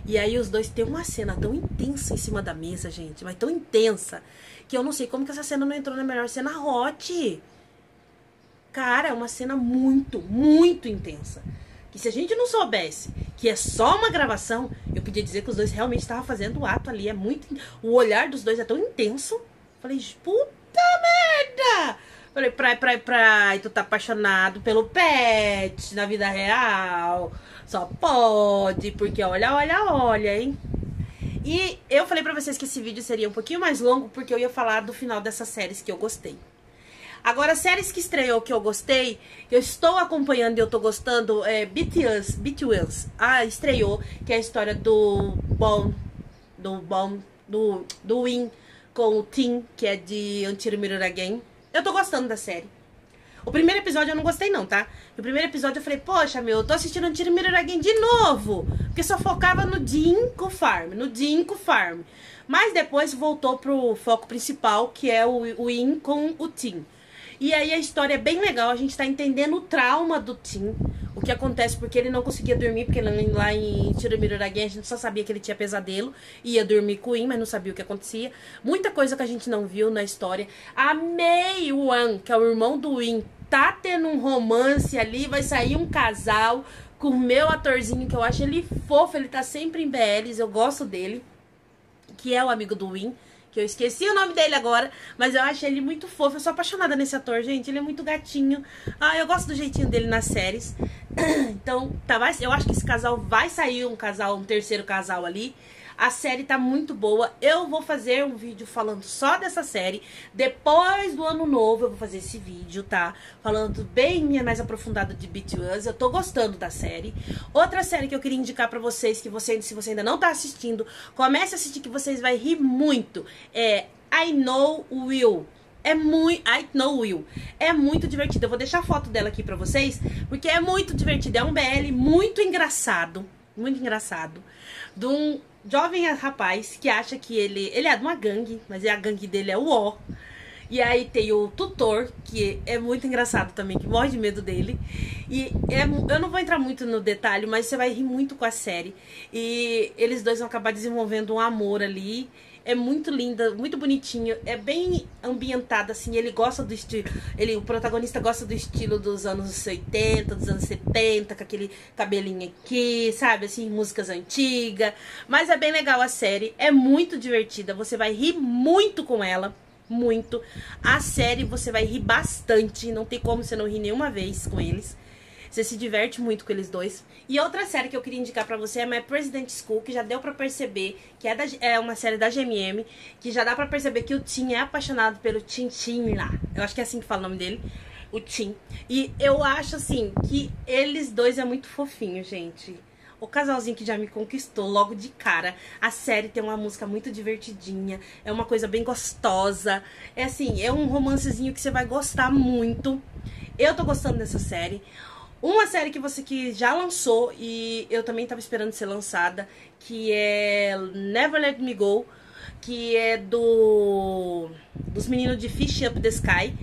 E aí os dois têm uma cena tão intensa em cima da mesa, gente. Mas tão intensa. Que eu não sei como que essa cena não entrou na melhor cena hot. Cara, é uma cena muito, muito intensa. Que se a gente não soubesse que é só uma gravação, eu podia dizer que os dois realmente estavam fazendo o ato ali. É muito... O olhar dos dois é tão intenso. Falei, puta merda! Falei, Prai, tu tá apaixonado pelo Pet na vida real. Só pode, porque olha, hein? E eu falei pra vocês que esse vídeo seria um pouquinho mais longo, porque eu ia falar do final dessas séries que eu gostei. Agora, séries que estreou que eu gostei, que eu estou acompanhando e eu tô gostando, é BTS. Estreou, que é a história do Win com o Tim, que é de Until Mirror Again. Eu tô gostando da série. O primeiro episódio eu não gostei não, tá? O primeiro episódio eu falei, poxa, meu, eu tô assistindo Until Mirror Again de novo. Porque só focava no Dean com o Farm. Mas depois voltou pro foco principal, que é o Win com o Tim. E aí a história é bem legal, a gente tá entendendo o trauma do Tim, o que acontece porque ele não conseguia dormir, porque lá em Until Mirror Again a gente só sabia que ele tinha pesadelo, ia dormir com o Win, mas não sabia o que acontecia. Muita coisa que a gente não viu na história. A Mei Wan, que é o irmão do Win, tá tendo um romance ali, vai sair um casal com o meu atorzinho, que eu acho ele fofo, ele tá sempre em BLs, eu gosto dele, que é o amigo do Win. Que eu esqueci o nome dele agora, mas eu acho ele muito fofo. Eu sou apaixonada nesse ator, gente. Ele é muito gatinho. Eu gosto do jeitinho dele nas séries. Então, eu acho que esse casal vai sair um terceiro casal ali. A série tá muito boa. Eu vou fazer um vídeo falando só dessa série. Depois do ano novo eu vou fazer esse vídeo, tá? Falando bem mais aprofundado de BTS. Eu tô gostando da série. Outra série que eu queria indicar pra vocês, que se você ainda não tá assistindo, comece a assistir que vocês vão rir muito. É I Know Will. I Know Will. É muito divertido. Eu vou deixar a foto dela aqui pra vocês, porque é muito divertido. É um BL muito engraçado. Muito engraçado. De um jovem rapaz que acha que ele é de uma gangue, mas a gangue dele é o O. E aí tem o tutor, que é muito engraçado também, que morre de medo dele. E eu não vou entrar muito no detalhe, mas você vai rir muito com a série. E eles dois vão acabar desenvolvendo um amor ali. É muito linda, muito bonitinho, é bem ambientada, assim, ele gosta do estilo, o protagonista gosta do estilo dos anos 80, dos anos 70, com aquele cabelinho aqui, sabe, assim, músicas antigas, mas é bem legal a série, é muito divertida, você vai rir muito com ela, muito, a série você vai rir bastante, não tem como você não rir nenhuma vez com eles. Você se diverte muito com eles dois. E outra série que eu queria indicar pra você é My President School, que já deu pra perceber que é uma série da GMM, que já dá pra perceber que o Tim é apaixonado pelo Tim lá. Eu acho que é assim que fala o nome dele, o Tim. E eu acho, assim, que eles dois é muito fofinho, gente. O casalzinho que já me conquistou logo de cara. A série tem uma música muito divertidinha, é uma coisa bem gostosa. É assim, é um romancezinho que você vai gostar muito. Eu tô gostando dessa série. Uma série que já lançou e eu também tava esperando ser lançada, que é Never Let Me Go, que é dos meninos de Fish Up the Sky,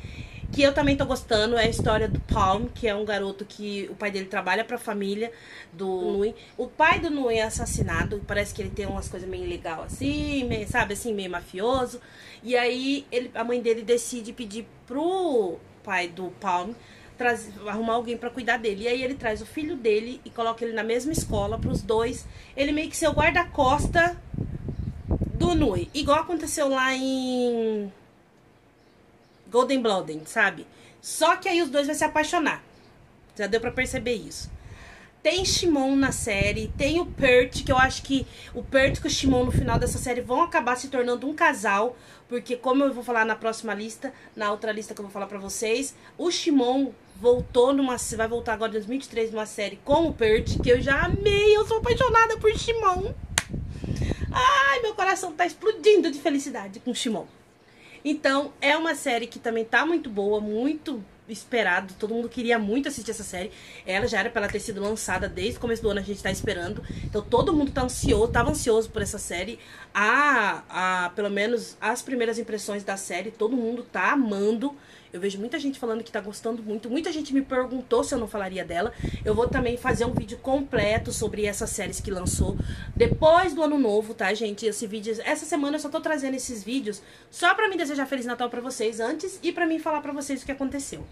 que eu também tô gostando. É a história do Palm, que é um garoto que o pai dele trabalha pra família do Nui. O pai do Nui é assassinado, parece que ele tem umas coisas meio legal assim, meio, sabe, assim, meio mafioso. E aí a mãe dele decide pedir pro pai do Palm arrumar alguém pra cuidar dele. E aí ele traz o filho dele e coloca ele na mesma escola pros dois. Ele meio que ser o guarda-costa do Nui. Igual aconteceu lá em Golden Blooded, sabe? Só que aí os dois vão se apaixonar. Já deu pra perceber isso. Tem Shimon na série, tem o Pert, que eu acho que o Pert e o Shimon no final dessa série vão acabar se tornando um casal, porque como eu vou falar na próxima lista, na outra lista que eu vou falar pra vocês, o Shimon vai voltar agora em 2023 numa série com o Pert, que eu já amei, eu sou apaixonada por Shimon. Ai, meu coração tá explodindo de felicidade com o Shimon. Então, é uma série que também tá muito boa, muito esperado. Todo mundo queria muito assistir essa série. Ela já era pra ela ter sido lançada desde o começo do ano, a gente tá esperando. Então, todo mundo tá tava ansioso por essa série. Pelo menos as primeiras impressões da série, todo mundo tá amando. Eu vejo muita gente falando que tá gostando muito. Muita gente me perguntou se eu não falaria dela. Eu vou também fazer um vídeo completo sobre essas séries que lançou depois do ano novo, tá, gente? Esse vídeo, essa semana eu só tô trazendo esses vídeos só pra me desejar Feliz Natal pra vocês antes e pra mim falar pra vocês o que aconteceu.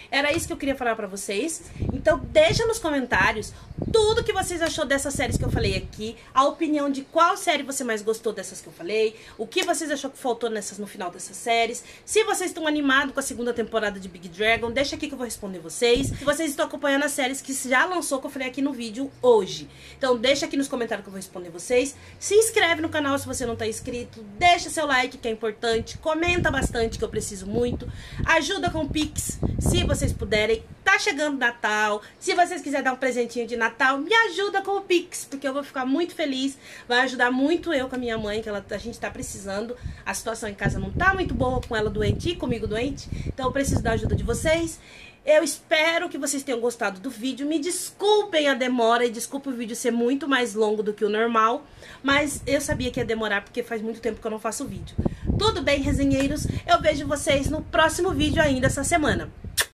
Era isso que eu queria falar pra vocês. Então deixa nos comentários tudo que vocês achou dessas séries que eu falei aqui, a opinião de qual série você mais gostou dessas que eu falei, o que vocês achou que faltou no final dessas séries, se vocês estão animados com a segunda temporada de Big Dragon, deixa aqui que eu vou responder vocês, se vocês estão acompanhando as séries que já lançou, que eu falei aqui no vídeo hoje. Então deixa aqui nos comentários que eu vou responder vocês, se inscreve no canal se você não tá inscrito, deixa seu like que é importante, comenta bastante que eu preciso muito, ajuda com o Pix, se vocês puderem. Tá chegando Natal, se vocês quiserem dar um presentinho de Natal, me ajuda com o Pix, porque eu vou ficar muito feliz, vai ajudar muito eu com a minha mãe, que a gente tá precisando, a situação em casa não tá muito boa com ela doente e comigo doente, então eu preciso da ajuda de vocês. Eu espero que vocês tenham gostado do vídeo, me desculpem a demora e desculpe o vídeo ser muito mais longo do que o normal, mas eu sabia que ia demorar porque faz muito tempo que eu não faço vídeo. Tudo bem, resenheiros? Eu vejo vocês no próximo vídeo ainda essa semana.